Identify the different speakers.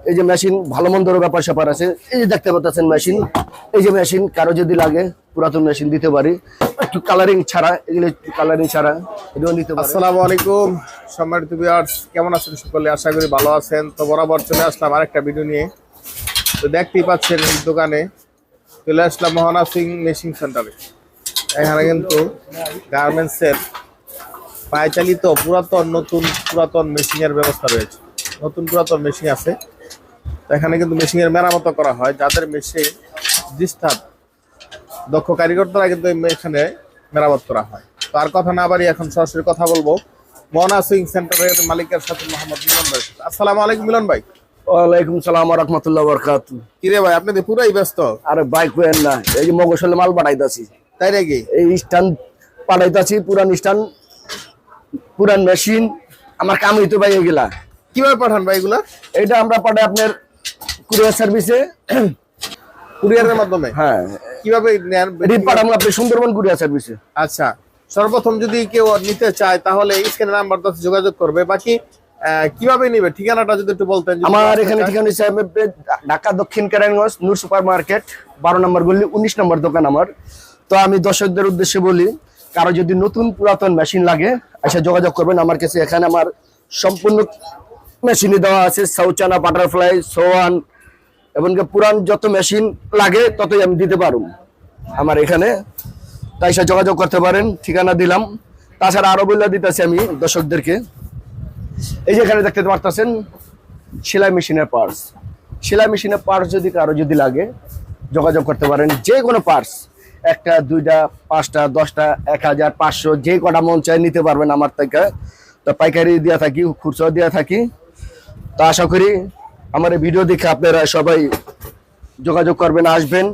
Speaker 1: এই যে মেশিন ভালো মন্দর ব্যাপার স্যাপার আছে। এই যে দেখতে পাচ্ছেন মেশিন, এই যে মেশিন কারো যদি লাগে পুরাতন মেশিন দিতে পারি, একটু কালারিং ছাড়া, এগুলো কালারিং ছাড়া এটাও নিতে পারি।
Speaker 2: আসসালামু আলাইকুম সম্মানিত ভিউয়ার্স, কেমন আছেন সকলে? আশা করি ভালো আছেন। তো বরাবর চলে আসলাম আরেকটা ভিডিও নিয়ে। তো দেখতেই পাচ্ছেন এই দোকানে চলে আসলাম মোহনা সিং মেশিন সেন্টারে। এখানে কিন্তু গার্মেন্টসের পায়চালিত পুরাতন মেশিনের ব্যবস্থা রয়েছে। নতুন পুরাতন মেশিন আছে। তো এখানে কিন্তু মেশিনের মেরামত করা হয়। যাদের মেশিন ডিস্টার্ব, দক্ষ কারিগর দ্বারা কিন্তু এখানে মেরামত করা হয়। তো আর কথা না বাড়ি এখন সরাসরি কথা বলবো মোহনা সুইং সেন্টারের মালিকের সাথে, মোহাম্মদ মিলন ভাই। আসসালামু আলাইকুম মিলন ভাই।
Speaker 1: ওয়ালাইকুম সালাম ওয়া রাহমাতুল্লাহি ওয়া বারাকাতুহু।
Speaker 2: কিরে ভাই, আপনি তো পুরাই ব্যস্ত।
Speaker 1: আরে ভাই কোয়েন না, এই যে মগশলে মাল পাঠাইতাছি।
Speaker 2: তাই নাকি?
Speaker 1: এই স্ট্যান্ড পাঠাইতাছি, পুরান স্ট্যান্ড, পুরান মেশিন। আমার কাম হইতো ভাই এগুলা।
Speaker 2: কিভাবে পাঠান ভাই এগুলা?
Speaker 1: এটা আমরা পাঠাই আপনার কুরিয়ার সার্ভিসে,
Speaker 2: কুরিয়ারের মাধ্যমে?
Speaker 1: হ্যাঁ।
Speaker 2: কিভাবে নেন?
Speaker 1: রিপ পাঠাবো আপনি সুন্দরবন কুরিয়ার সার্ভিসে।
Speaker 2: আচ্ছা, সর্বপ্রথম যদি কেউ নিতে চায় তাহলে স্ক্রিনের নাম্বারটা যোগাযোগ করবে। বাকি কিভাবে নিবে ঠিকানাটা যদি একটু বলতেন।
Speaker 1: আমার এখানে ঠিকানা হিসাবে ঢাকা দক্ষিণ কেরানীগঞ্জ নূর সুপার মার্কেট 12 নম্বর গলি 19 নম্বর দোকান আমার। তো আমি দর্শকদের উদ্দেশ্যে বলি, কারো যদি নতুন পুরাতন মেশিন লাগে এসে যোগাযোগ করবেন আমার কাছে। এখানে আমার সম্পূর্ণ মেশিনই দেওয়া আছে, সাউচানা, বাটারফ্লাই, সোয়ান, এবং পুরান যত মেশিন লাগে ততই আমি দিতে পারব আমার এখানে। তাই এসে যোগাযোগ করতে পারেন, ঠিকানা দিলাম। তাছাড়া আরো বলে দিতেছি আমি দর্শকদেরকে, এই যে এখানে দেখতে পারতেছেন সেলাই মেশিনের পার্টস। সেলাই মেশিনের পার্টস যদি কারো যদি লাগে যোগাযোগ করতে পারেন। যে কোনো পার্টস, একটা, দুইটা, 5টা, 10টা, 1000, 500, যে কটা মন চাই নিতে পারবেন আমার থেকে। তো পাইকারি দেওয়া থাকি, খুচরা দেওয়া থাকি। তো আশা করি আমার এই ভিডিও দেখে আপনারা সবাই যোগাযোগ করবেন, আসবেন।